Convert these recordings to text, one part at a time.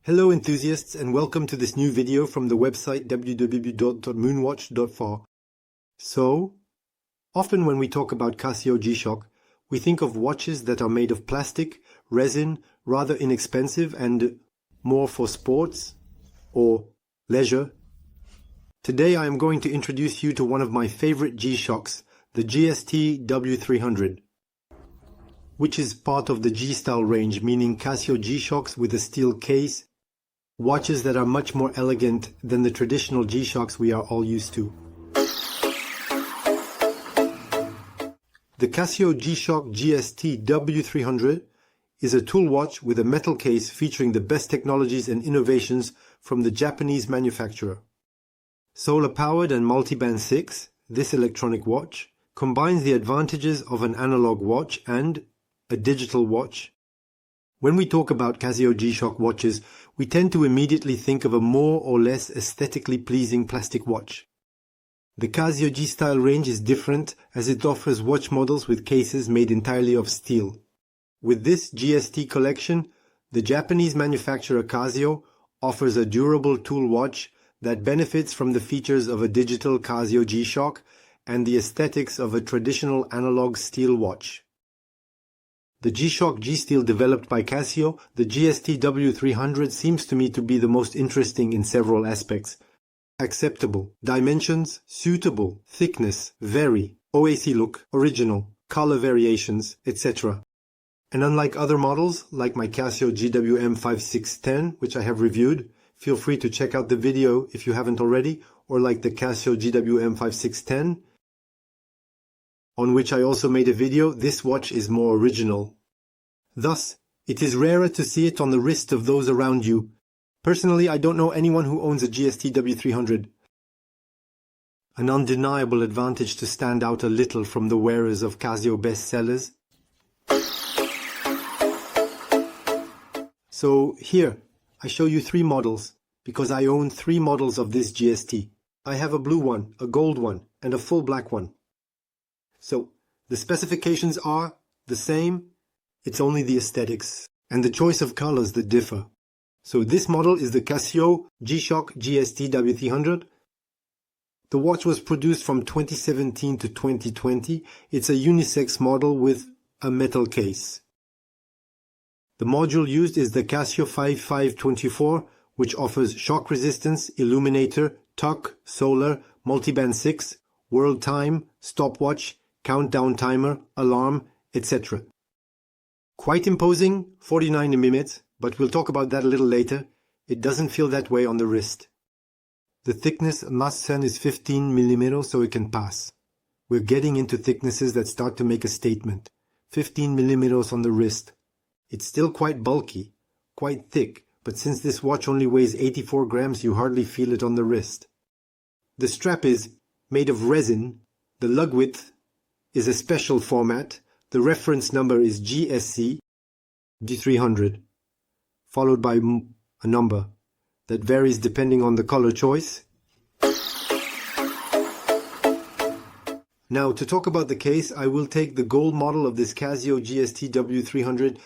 Hello enthusiasts and welcome to this new video from the website www.moonwatch.fr. So, often when we talk about Casio G-Shock, we think of watches that are made of plastic, resin, rather inexpensive and more for sports or leisure. Today I am going to introduce you to one of my favorite G-Shocks, the GST-W300. Which is part of the G-style range, meaning Casio G-Shocks with a steel case, watches that are much more elegant than the traditional G-Shocks we are all used to. The Casio G-Shock GST-W300 is a tool watch with a metal case featuring the best technologies and innovations from the Japanese manufacturer. Solar-powered and multi-band 6, this electronic watch combines the advantages of an analog watch and a digital watch. When we talk about Casio G-Shock watches, we tend to immediately think of a more or less aesthetically pleasing plastic watch. The Casio G-style range is different as it offers watch models with cases made entirely of steel. With this GST collection, the Japanese manufacturer Casio offers a durable tool watch that benefits from the features of a digital Casio G-Shock and the aesthetics of a traditional analog steel watch. The G-Shock G-Steel developed by Casio, the GST-W300 seems to me to be the most interesting in several aspects. Acceptable, dimensions, suitable, thickness, vary, OAC look, original, color variations, etc. And unlike other models, like my Casio GWM5610, which I have reviewed, feel free to check out the video if you haven't already, or like the Casio GWM5610, on which I also made a video, this watch is more original. Thus, it is rarer to see it on the wrist of those around you. Personally, I don't know anyone who owns a GST-W300. An undeniable advantage to stand out a little from the wearers of Casio bestsellers. So here, I show you 3 models, because I own 3 models of this GST. I have a blue one, a gold one, and a full black one. So, the specifications are the same, it's only the aesthetics and the choice of colors that differ. So this model is the Casio G-Shock GST-W300. The watch was produced from 2017 to 2020. It's a unisex model with a metal case. The module used is the Casio 5524, which offers shock resistance, illuminator, tuck, solar, multiband 6, world time, stopwatch, countdown timer, alarm, etc. Quite imposing, 49mm, but we'll talk about that a little later. It doesn't feel that way on the wrist. The thickness must say is 15mm, so it can pass. We're getting into thicknesses that start to make a statement. 15mm on the wrist. It's still quite bulky, quite thick, but since this watch only weighs 84 grams, you hardly feel it on the wrist. The strap is made of resin. The lug width is a special format. The reference number is GSC D300, followed by a number that varies depending on the color choice. Now, to talk about the case, I will take the gold model of this Casio GST-W300.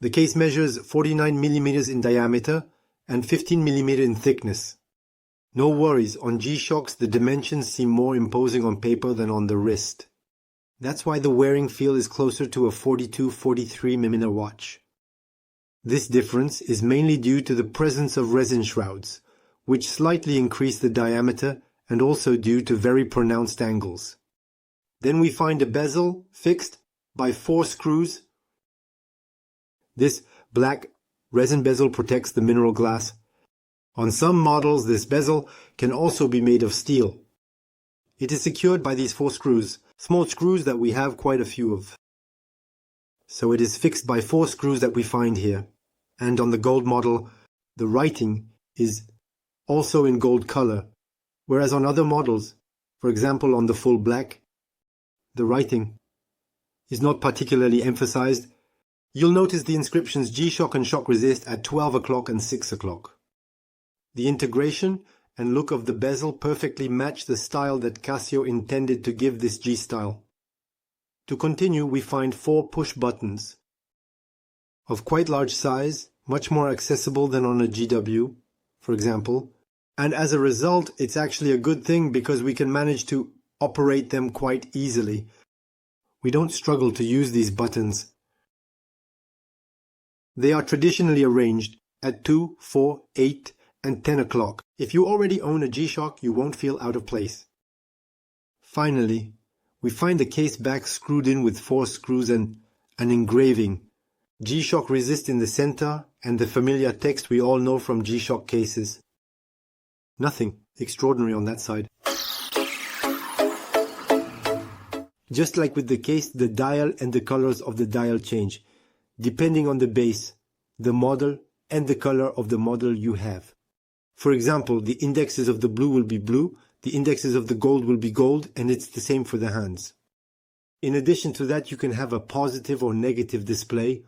The case measures 49mm in diameter and 15mm in thickness. No worries, on G-Shocks the dimensions seem more imposing on paper than on the wrist. That's why the wearing feel is closer to a 42-43mm watch. This difference is mainly due to the presence of resin shrouds, which slightly increase the diameter and also due to very pronounced angles. Then we find a bezel fixed by 4 screws. This black resin bezel protects the mineral glass. On some models, this bezel can also be made of steel. It is secured by these 4 screws, small screws that we have quite a few of. So it is fixed by 4 screws that we find here. And on the gold model, the writing is also in gold color, whereas on other models, for example on the full black, the writing is not particularly emphasized. You'll notice the inscriptions G-Shock and Shock Resist at 12 o'clock and 6 o'clock. The integration and look of the bezel perfectly match the style that Casio intended to give this G-style. To continue, we find 4 push buttons of quite large size much more accessible than on a GW, for example. And as a result, it's actually a good thing because we can manage to operate them quite easily. We don't struggle to use these buttons. They are traditionally arranged at 2, 4, 8, and 10 o'clock. If you already own a G-Shock, you won't feel out of place. Finally, we find the case back screwed in with 4 screws and an engraving. G-Shock resist in the center and the familiar text we all know from G-Shock cases. Nothing extraordinary on that side. Just like with the case, the dial and the colors of the dial change, depending on the base, the model, and the color of the model you have. For example, the indexes of the blue will be blue, the indexes of the gold will be gold, and it's the same for the hands. In addition to that, you can have a positive or negative display.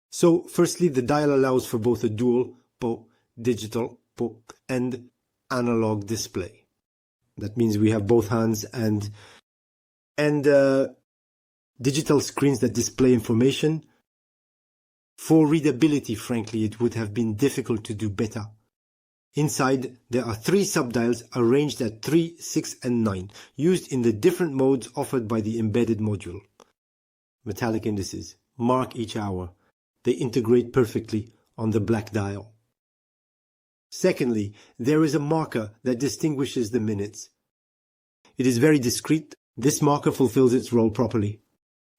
So, firstly, the dial allows for both a dual, digital, and analog display. That means we have both hands and digital screens that display information. For readability, frankly, it would have been difficult to do better. Inside, there are 3 subdials arranged at 3, 6, and 9, used in the different modes offered by the embedded module. Metallic indices mark each hour. They integrate perfectly on the black dial. Secondly, there is a marker that distinguishes the minutes. It is very discreet. This marker fulfills its role properly.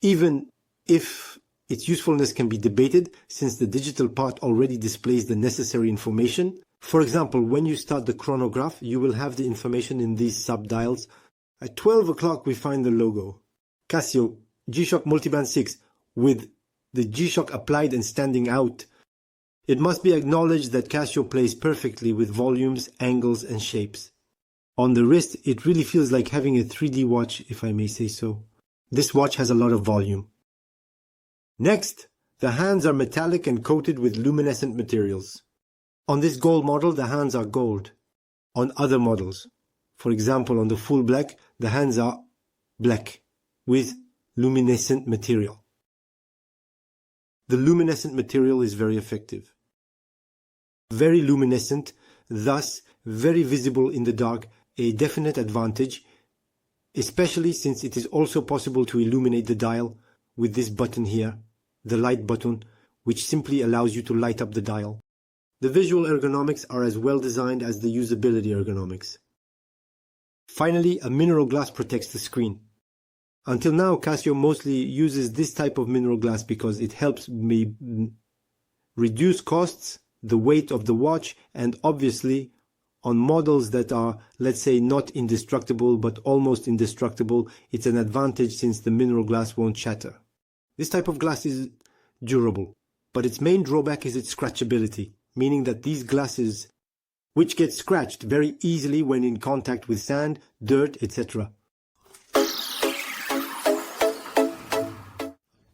Even if its usefulness can be debated, since the digital part already displays the necessary information. For example, when you start the chronograph, you will have the information in these subdials. At 12 o'clock, we find the logo. Casio G-Shock Multiband 6 with the G-Shock applied and standing out. It must be acknowledged that Casio plays perfectly with volumes, angles, and shapes. On the wrist, it really feels like having a 3D watch, if I may say so. This watch has a lot of volume. Next, the hands are metallic and coated with luminescent materials. On this gold model, the hands are gold. On other models, for example on the full black, the hands are black with luminescent material. The luminescent material is very effective. Very luminescent, thus very visible in the dark, a definite advantage, especially since it is also possible to illuminate the dial with this button here, the light button, which simply allows you to light up the dial. The visual ergonomics are as well designed as the usability ergonomics. Finally, a mineral glass protects the screen. Until now, Casio mostly uses this type of mineral glass because it helps me reduce costs, the weight of the watch, and obviously on models that are, let's say, not indestructible but almost indestructible, it's an advantage since the mineral glass won't shatter. This type of glass is durable, but its main drawback is its scratchability, meaning that these glasses, which get scratched very easily when in contact with sand, dirt, etc.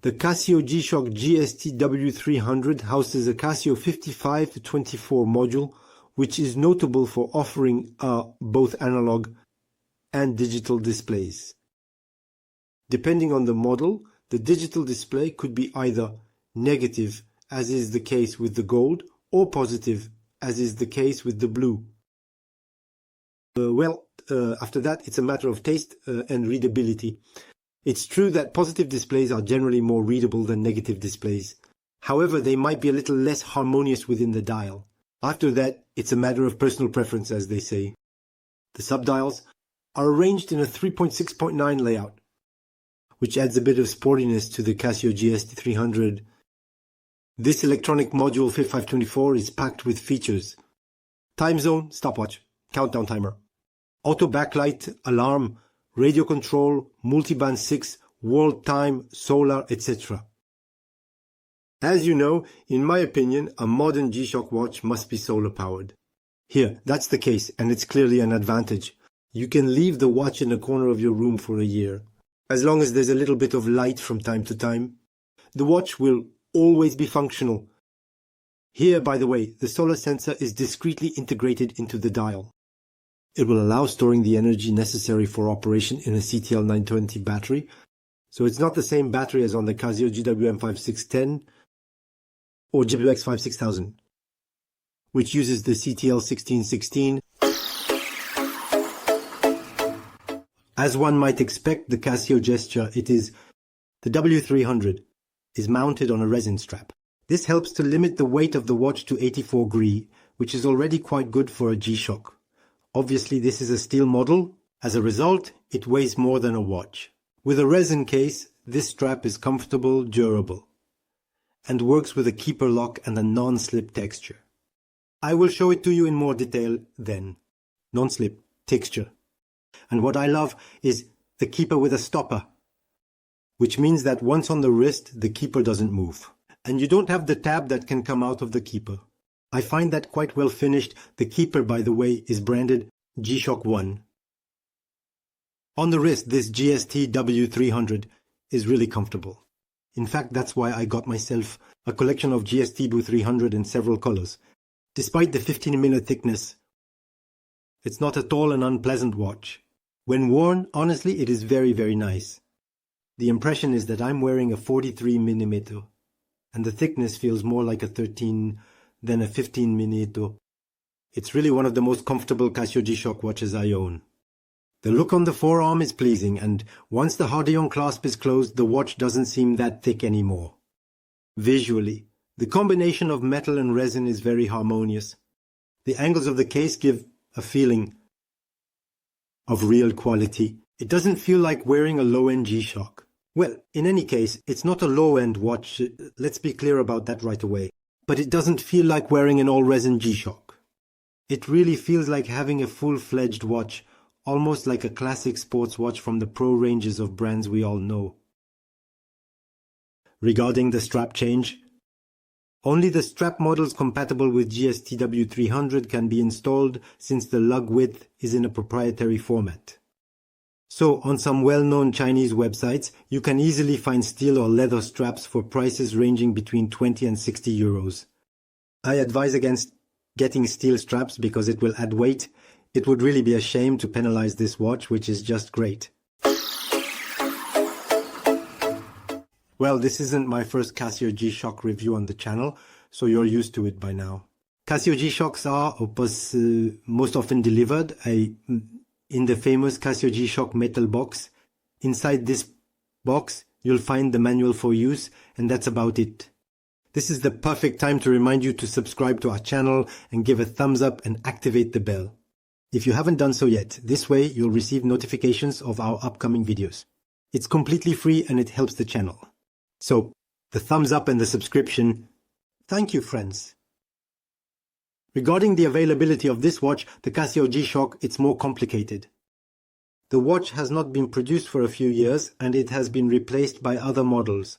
The Casio G-Shock GST-W300 houses a Casio 55-24 module, which is notable for offering both analog and digital displays. Depending on the model, the digital display could be either negative, as is the case with the gold, or positive, as is the case with the blue. After that, it's a matter of taste and readability. It's true that positive displays are generally more readable than negative displays. However, they might be a little less harmonious within the dial. After that, it's a matter of personal preference, as they say. The subdials are arranged in a 3.6.9 layout, which adds a bit of sportiness to the Casio GST-300. This electronic module 5524 is packed with features. Time zone, stopwatch, countdown timer, auto backlight, alarm, radio control, multiband 6, world time, solar, etc. As you know, in my opinion, a modern G-Shock watch must be solar powered. Here, that's the case, and it's clearly an advantage. You can leave the watch in a corner of your room for a year. As long as there's a little bit of light from time to time, the watch will always be functional. Here, by the way, the solar sensor is discreetly integrated into the dial. It will allow storing the energy necessary for operation in a CTL920 battery, so it's not the same battery as on the Casio GWM5610, or WX56,000, which uses the CTL1616. As one might expect, the Casio gesture, the W300 is mounted on a resin strap. This helps to limit the weight of the watch to 84 gr, which is already quite good for a G-Shock. Obviously, this is a steel model. As a result, it weighs more than a watch. With a resin case, this strap is comfortable, durable, and works with a keeper lock and a non-slip texture. I will show it to you in more detail then. Non-slip texture. And what I love is the keeper with a stopper, which means that once on the wrist, the keeper doesn't move. And you don't have the tab that can come out of the keeper. I find that quite well finished. The keeper, by the way, is branded G-Shock 1. On the wrist, this GST-W300 is really comfortable. In fact, that's why I got myself a collection of GST-W300 in several colors. Despite the 15mm thickness, it's not at all an unpleasant watch. When worn, honestly, it is very, very nice. The impression is that I'm wearing a 43mm, and the thickness feels more like a 13 than a 15mm. It's really one of the most comfortable Casio G-Shock watches I own. The look on the forearm is pleasing, and once the Hardillon clasp is closed, the watch doesn't seem that thick anymore. Visually, the combination of metal and resin is very harmonious. The angles of the case give a feeling of real quality. It doesn't feel like wearing a low-end G-Shock. Well, in any case, it's not a low-end watch, let's be clear about that right away. But it doesn't feel like wearing an all-resin G-Shock. It really feels like having a full-fledged watch, almost like a classic sports watch from the pro ranges of brands we all know. Regarding the strap change, only the strap models compatible with GST-W300 can be installed since the lug width is in a proprietary format. So, on some well-known Chinese websites, you can easily find steel or leather straps for prices ranging between 20 and 60 euros. I advise against getting steel straps because it will add weight. It would really be a shame to penalize this watch, which is just great. Well, this isn't my first Casio G-Shock review on the channel, so you're used to it by now. Casio G-Shocks are, most often delivered in the famous Casio G-Shock metal box. Inside this box, you'll find the manual for use, and that's about it. This is the perfect time to remind you to subscribe to our channel and give a thumbs up and activate the bell. If you haven't done so yet, this way you'll receive notifications of our upcoming videos. It's completely free and it helps the channel. So, the thumbs up and the subscription, thank you friends. Regarding the availability of this watch, the Casio G-Shock, it's more complicated. The watch has not been produced for a few years and it has been replaced by other models.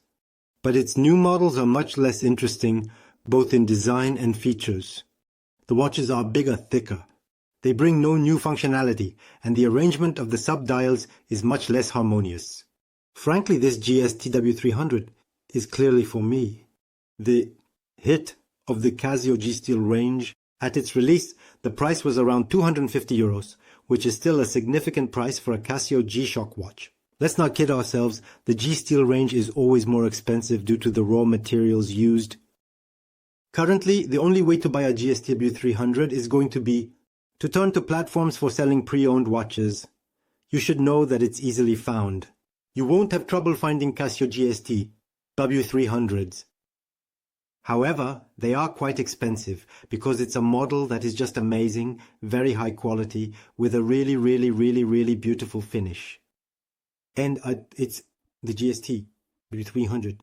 But its new models are much less interesting, both in design and features. The watches are bigger, thicker. They bring no new functionality, and the arrangement of the sub-dials is much less harmonious. Frankly, this GST-W300 is clearly for me. The hit of the Casio G-Steel range, at its release, the price was around 250 euros, which is still a significant price for a Casio G-Shock watch. Let's not kid ourselves, the G-Steel range is always more expensive due to the raw materials used. Currently, the only way to buy a GST-W300 is going to be to turn to platforms for selling pre-owned watches. You should know that it's easily found. You won't have trouble finding Casio GST W300s. However, they are quite expensive because it's a model that is just amazing, very high quality, with a really beautiful finish. And it's the GST W300.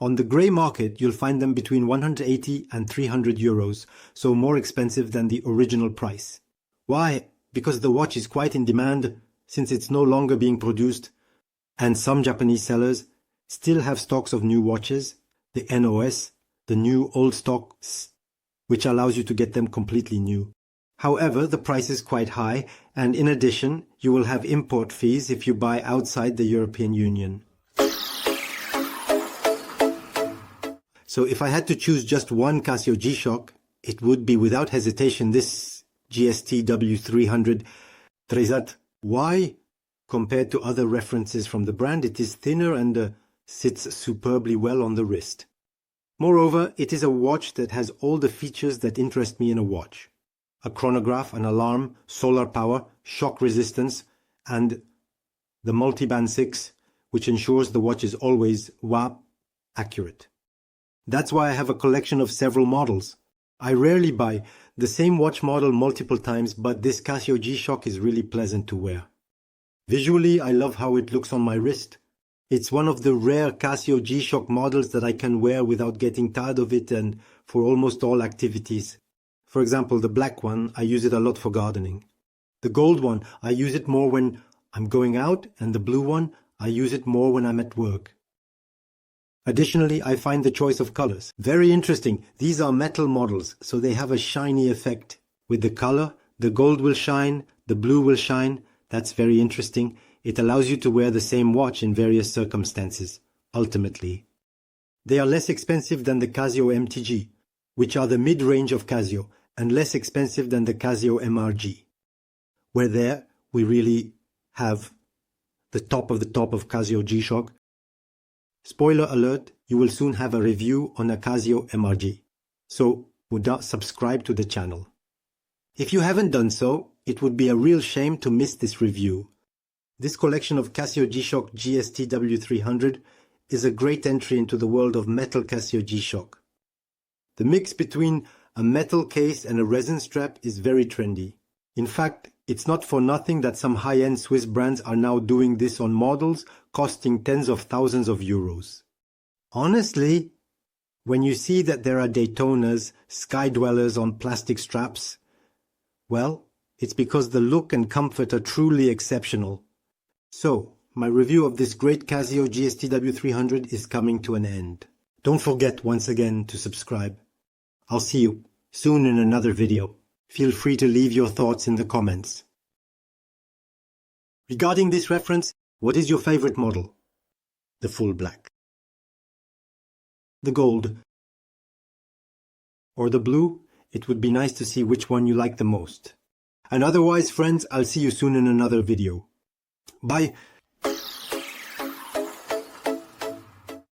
On the grey market, you'll find them between 180 and 300 euros, so more expensive than the original price. Why? Because the watch is quite in demand since it's no longer being produced, and some Japanese sellers still have stocks of new watches, the NOS, the new old stocks, which allows you to get them completely new. However, the price is quite high, and in addition, you will have import fees if you buy outside the European Union. So if I had to choose just one Casio G-Shock, it would be without hesitation this GST-W300. Why? Compared to other references from the brand, it is thinner and sits superbly well on the wrist. Moreover, it is a watch that has all the features that interest me in a watch. A chronograph, an alarm, solar power, shock resistance, and the multiband 6, which ensures the watch is always WAP accurate. That's why I have a collection of several models. I rarely buy the same watch model multiple times, but this Casio G-Shock is really pleasant to wear. Visually, I love how it looks on my wrist. It's one of the rare Casio G-Shock models that I can wear without getting tired of it and for almost all activities. For example, the black one, I use it a lot for gardening. The gold one, I use it more when I'm going out, and the blue one, I use it more when I'm at work. Additionally, I find the choice of colors very interesting. These are metal models, so they have a shiny effect. With the color, the gold will shine, the blue will shine. That's very interesting. It allows you to wear the same watch in various circumstances, ultimately. They are less expensive than the Casio MTG, which are the mid-range of Casio, and less expensive than the Casio MRG, where there we really have the top of Casio G-Shock. Spoiler alert, you will soon have a review on a Casio MRG, so would not subscribe to the channel. If you haven't done so, it would be a real shame to miss this review. This collection of Casio G-Shock GST-W300 is a great entry into the world of metal Casio G-Shock. The mix between a metal case and a resin strap is very trendy. In fact, it's not for nothing that some high-end Swiss brands are now doing this on models costing tens of thousands of euros. Honestly, when you see that there are Daytonas, Sky Dwellers on plastic straps, well, it's because the look and comfort are truly exceptional. So, my review of this great Casio GST-W300 is coming to an end. Don't forget once again to subscribe. I'll see you soon in another video. Feel free to leave your thoughts in the comments. Regarding this reference, what is your favorite model? The full black, the gold, or the blue? It would be nice to see which one you like the most. And otherwise, friends, I'll see you soon in another video. Bye.